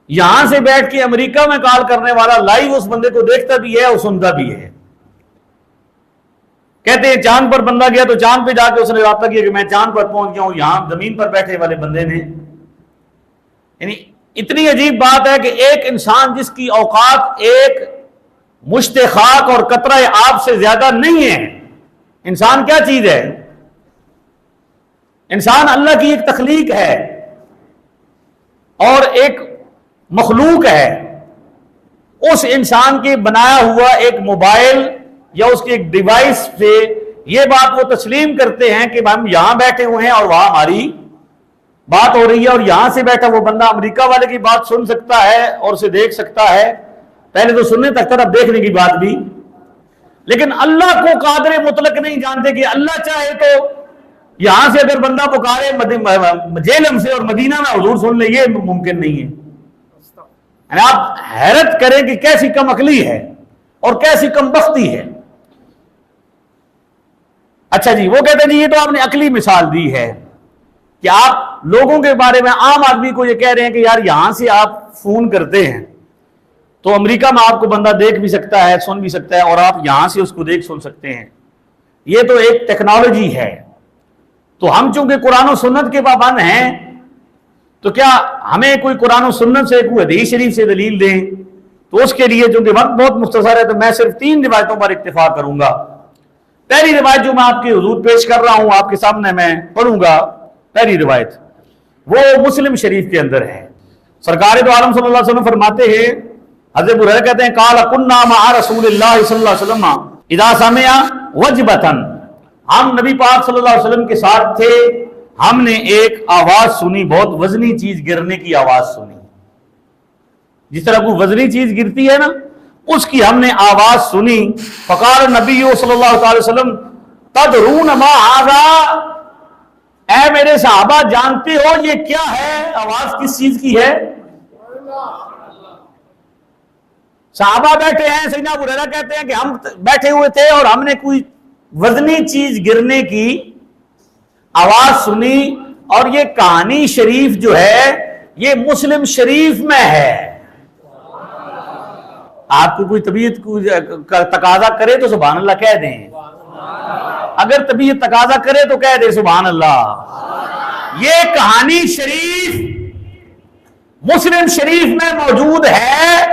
यहां से बैठ के अमेरिका में कॉल करने वाला लाइव उस बंदे को देखता भी है और सुनता भी है। कहते हैं चांद पर बंदा गया तो चांद पे जाके उसने राब्ता किया कि मैं चांद पर पहुंच गया हूं, यहां जमीन पर बैठे वाले बंदे ने। यानी इतनी अजीब बात है कि एक इंसान जिसकी औकात एक मुश्ते खाक और कतरा आब से ज्यादा नहीं है। इंसान क्या चीज है? इंसान अल्लाह की एक तखलीक है और एक मखलूक है। उस इंसान के बनाया हुआ एक मोबाइल या उसकी एक डिवाइस से यह बात वो तस्लीम करते हैं कि हम यहां बैठे हुए हैं और वहां हमारी बात हो रही है, और यहां से बैठा वो बंदा अमेरिका वाले की बात सुन सकता है और उसे देख सकता है। पहले तो सुनने तक था, अब देखने की बात भी। लेकिन अल्लाह को कादरे मुतलक नहीं जानते कि अल्लाह चाहे तो यहां से अगर बंदा पुकारे जेलम से और मदीना में हुजूर सुन ले, ये मुमकिन नहीं है। आप हैरत करें कि कैसी कम अकली है और कैसी कम बख्ती है। अच्छा जी, वो कहते हैं जी ये तो आपने अकली मिसाल दी है कि आप लोगों के बारे में, आम आदमी को ये कह रहे हैं कि यार यहां से आप फोन करते हैं तो अमेरिका में आपको बंदा देख भी सकता है, सुन भी सकता है, और आप यहां से उसको देख सुन सकते हैं। ये तो एक टेक्नोलॉजी है। तो हम चूंकि कुरान और सुन्नत के पाबंद हैं, तो क्या हमें कोई कुरान और सुन्नत से, कोई हदीस शरीफ से दलील दें? तो उसके लिए चूंकि वक्त बहुत मुख्तसर है तो मैं सिर्फ 3 रिवायतों पर इत्तिफा करूंगा। पहली रिवायत जो मैं आपके हुजूर पेश कर रहा हूं, आपके सामने मैं पढ़ूंगा। पहली रिवायत वो मुस्लिम शरीफ के अंदर है। सरकार दो आलम सल्लल्लाहु अलैहि वसल्लम फरमाते हैं, हज़रत हुरैरा कहते हैं, काला कुन्ना मा रसूलिल्लाह सल्लल्लाहु अलैहि वसल्लम इदा समिया वजबतन, हम नबी पाक सल्लल्लाहु अलैहि वसल्लम के साथ थे, हमने एक आवाज सुनी, बहुत वजनी चीज गिरने की आवाज सुनी। जिस तरह कोई वजनी चीज गिरती है ना, उसकी हमने आवाज सुनी। फकार नबी सल्लल्लाहु अलैहि वसल्लम तदरून मा हाज़ा, ऐ मेरे सहाबा जानते हो ये क्या है? आवाज किस चीज की है? सहाबा बैठे हैं, सैयदना अबू हुरैरा कहते हैं कि हम बैठे हुए थे और हमने कोई वजनी चीज गिरने की आवाज सुनी। और ये कहानी शरीफ जो है ये मुस्लिम शरीफ में है। आपको कोई तबीयत का तकाजा करे तो सुभान अल्लाह कह दें, अगर तबीयत तकाजा करे तो कह दे सुभान अल्लाह। ये कहानी शरीफ मुस्लिम शरीफ में मौजूद है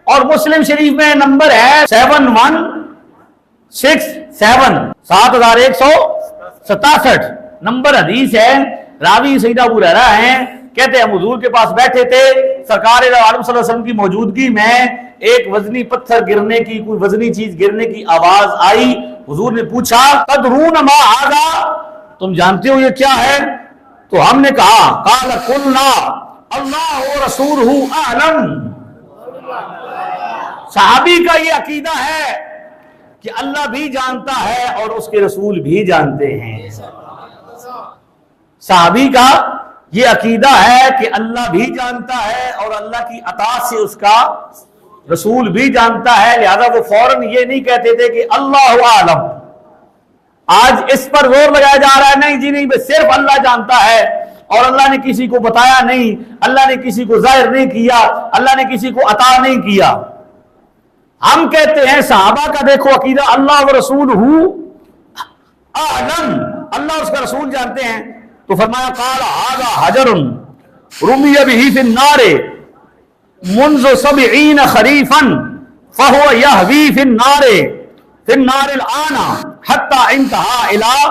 और मुस्लिम शरीफ में नंबर है 7167, 7167 नंबर हदीस है। रावी सैयदना अबू हुरैरा हैं, कहते हैं हम हुजूर के पास बैठे थे, सरकार आलम सल्लल्लाहु अलैहि वसल्लम की मौजूदगी में एक वजनी पत्थर गिरने की, कोई वजनी चीज गिरने की आवाज आई। हुजूर ने पूछा तदरून मा हाज़ा, तुम जानते हो ये क्या है? तो हमने कहा काल कुलना अल्लाह व रसूलहु आलम। सहाबी का ये अकीदा है कि अल्लाह भी जानता है और उसके रसूल भी जानते हैं। सहाबी का ये अकीदा है कि अल्लाह भी जानता है और अल्लाह की अता से उसका रसूल भी जानता है। लिहाजा वो फौरन ये नहीं कहते थे कि अल्लाह आलम। आज इस पर जोर लगाया जा रहा है, नहीं जी नहीं, सिर्फ अल्लाह जानता है और अल्लाह ने किसी को बताया नहीं, अल्लाह ने किसी को जाहिर नहीं किया, अल्लाह ने किसी को अता नहीं किया। हम कहते हैं सहाबा का देखो अकीदा, अल्लाह व रसूलहु आलम, अल्लाह उसका रसूल जानते हैं। तो फरमाया काल हाज़ा हजरुन रुमिया बिही फिन्नारे मुन्ज़ु सबईन खरीफन फहुव यहवी फिन्नारिल आना हत्ता इंतहा इला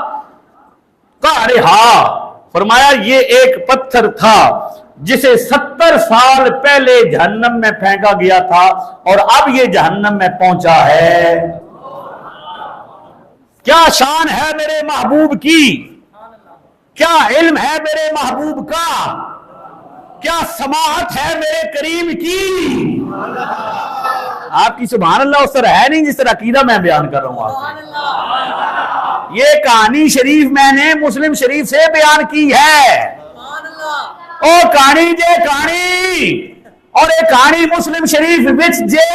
क़अरिहा। फरमाया ये एक पत्थर था जिसे 70 साल पहले जहन्नम में फेंका गया था और अब ये जहन्नम में पहुंचा है। क्या शान है मेरे महबूब की, क्या इल्म है मेरे महबूब का, क्या समाहत है मेरे करीम की। आपकी सुभान अल्लाह उस तरह है नहीं जिस तरह अकीदा मैं बयान कर रहा हूं आपसे। ये कहानी शरीफ मैंने मुस्लिम शरीफ से बयान की है। ओ कहानी जे कहानी और एक कहानी मुस्लिम शरीफ विच जे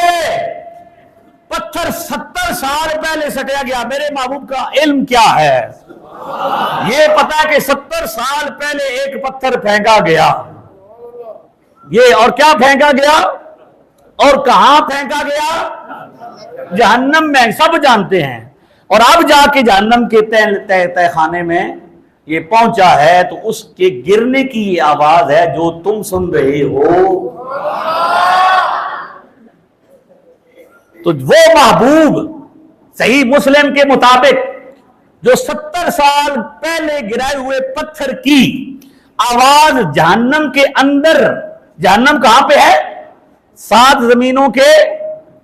पत्थर 70 साल पहले सटिया गया। मेरे महबूब का इल्म क्या है? ये पता है कि 70 साल पहले एक पत्थर फेंका गया ये और क्या फेंका गया और कहां फेंका गया? जहन्नम में, सब जानते हैं। और अब जाके जहन्नम के तह खाने में ये पहुंचा है, तो उसके गिरने की ये आवाज है जो तुम सुन रहे हो। तो वो महबूब सही मुस्लिम के मुताबिक जो 70 साल पहले गिराए हुए पत्थर की आवाज जहन्नम के अंदर, जहन्नम कहां पे है? 7 जमीनों के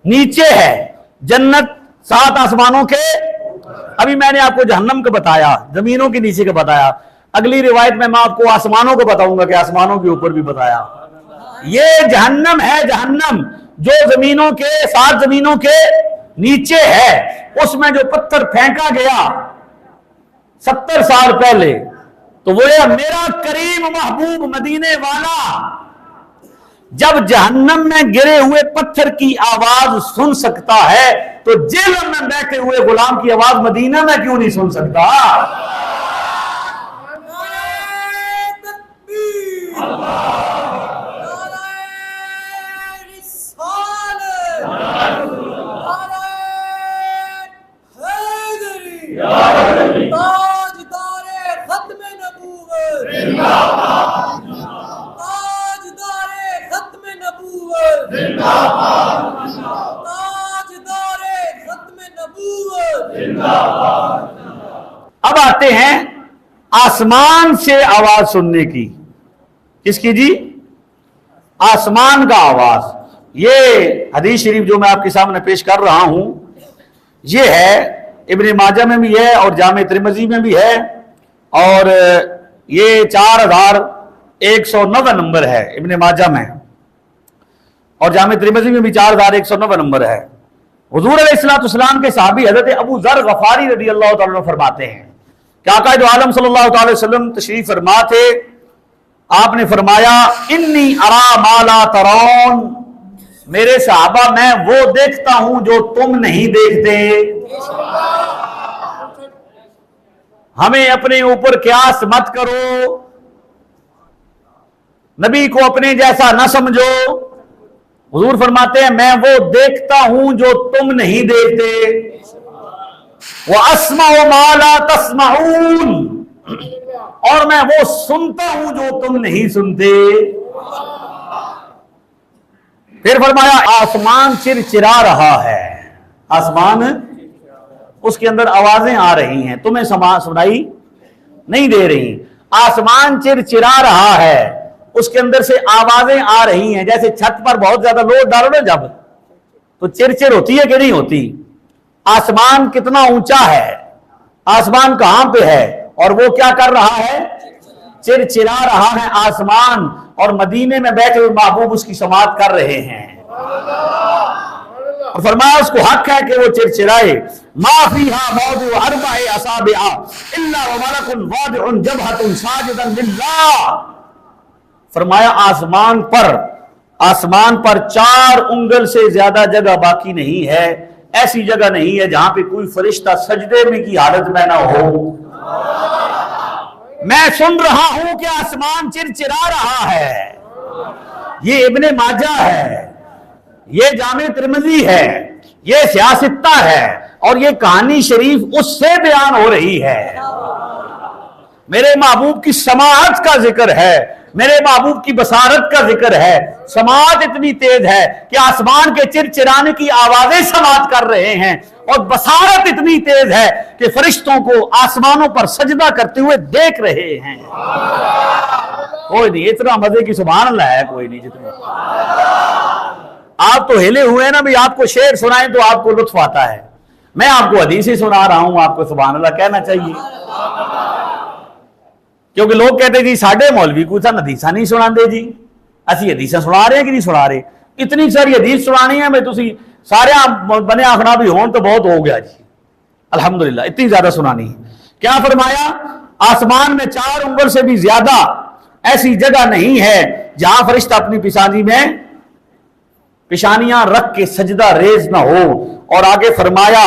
नीचे है, जन्नत 7 आसमानों के। अभी मैंने आपको जहन्नम का बताया, जमीनों के नीचे का बताया। अगली रिवायत में मैं आपको आसमानों को बताऊंगा कि आसमानों के ऊपर भी बताया। ये जहन्नम है, जहन्नम जो जमीनों के 7 जमीनों के नीचे है। उसमें जो पत्थर फेंका गया 70 साल पहले, तो वो है मेरा करीम महबूब मदीने वाला जब जहन्नम में गिरे हुए पत्थर की आवाज सुन सकता है, तो जेल में बैठे हुए गुलाम की आवाज मदीना में क्यों नहीं सुन सकता? अब आते हैं आसमान से आवाज सुनने की। किसकी जी? आसमान का आवाज। ये हदीस शरीफ जो मैं आपके सामने पेश कर रहा हूं, ये है इब्ने माजा में भी है और जामे तिरमिज़ी में भी है, और ये 4109 नंबर है इब्ने माजा में, और जामे तिरमिज़ी में भी 4109 नंबर है। हुजूर अलैहिस्सलाम के सहाबी हज़रत अबू ज़र गफ़ारी रज़ियल्लाहु ताला अन्हु फरमाते हैं कि आका दो आलम सल्लल्लाहु अलैहि वसल्लम तशरीफ फरमा थे। आपने फरमाया इन्नी अरा माला तरौन, मेरे सहाबा मैं वो देखता हूं जो तुम नहीं देखते। हमें अपने ऊपर क्यास मत करो, नबी को अपने जैसा न समझो। हुजूर फरमाते हैं मैं वो देखता हूं जो तुम नहीं देखते। वो अस्माउ माला तस्माऊन, और मैं वो सुनता हूं जो तुम नहीं सुनते। फिर फरमाया आसमान चिरचिरा रहा है, आसमान उसके अंदर आवाजें आ रही हैं, तुम्हें सुनाई नहीं दे रही। आसमान चिरचिरा रहा है, उसके अंदर से आवाजें आ रही हैं। जैसे छत पर बहुत ज्यादा लोड डालो ना जब, तो चिरचिर होती है कि नहीं होती? आसमान कितना ऊंचा है, आसमान कहां पे है, और वो क्या कर रहा है? चिरचिरा रहा है आसमान, और मदीने में बैठे हुए महबूब उसकी समाअत कर रहे हैं। और फरमाया उसको हक है कि वो चिरचिराए। माफीहा मौदिउ अर्बअ असाबिआ इल्ला व मलकुन वादिउन जबहतुन साजिदन लिल्लाह। फरमाया आसमान पर 4 उंगल से ज्यादा जगह बाकी नहीं है, ऐसी जगह नहीं है जहां पे कोई फरिश्ता सजदे में की हालत में ना हो। मैं सुन रहा हूं कि आसमान चिरचिरा रहा है। ये इब्ने माजा है, ये जामे तिरमिज़ी है, ये सियासत्ता है, और ये कहानी शरीफ उससे बयान हो रही है। मेरे महबूब की समाअत का जिक्र है, मेरे महबूब की बसारत का जिक्र है। समाअत इतनी तेज है कि आसमान के चिरचिराने की आवाजें समाअत कर रहे हैं, और बसारत इतनी तेज है कि फरिश्तों को आसमानों पर सजदा करते हुए देख रहे हैं। कोई नहीं, इतना मजे की सुभान अल्लाह है कोई नहीं। जितना आप तो हिले हुए हैं ना भी, आपको शेर सुनाएं तो आपको लुत्फ आता है। मैं आपको हदीस ही सुना रहा हूं, आपको सुभान अल्लाह कहना चाहिए। क्योंकि लोग कहते जी साढ़े मौलवी को हदीसा नहीं सुनाते जी, असि हदीसा सुना रहे हैं कि नहीं सुना रहे। इतनी सारी हदीस सुनानी है मैं, तुसी सारे बने आखना भी हों तो बहुत हो गया जी, अल्हम्दुलिल्लाह इतनी ज्यादा सुनानी है। क्या फरमाया? आसमान में 4 उंगल से भी ज्यादा ऐसी जगह नहीं है जहां फरिश्ता अपनी पिशानी में पिशानियां रख के सजदा रेज ना हो। और आगे फरमाया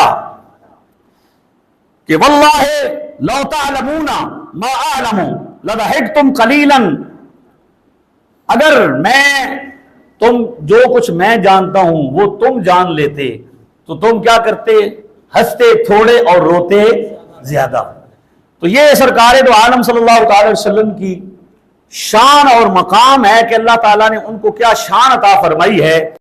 कि वल्लाहि लौ तअलमूना मा अअलमु लदहिकतुम कलीलन अगर तुम जो कुछ मैं जानता हूं वो तुम जान लेते तो तुम क्या करते, हंसते थोड़े और रोते ज्यादा। तो ये सरकार दो आलम सल्लल्लाहु अलैहि वसल्लम की शान और मकाम है कि अल्लाह ताला ने उनको क्या शान अता फरमाई है।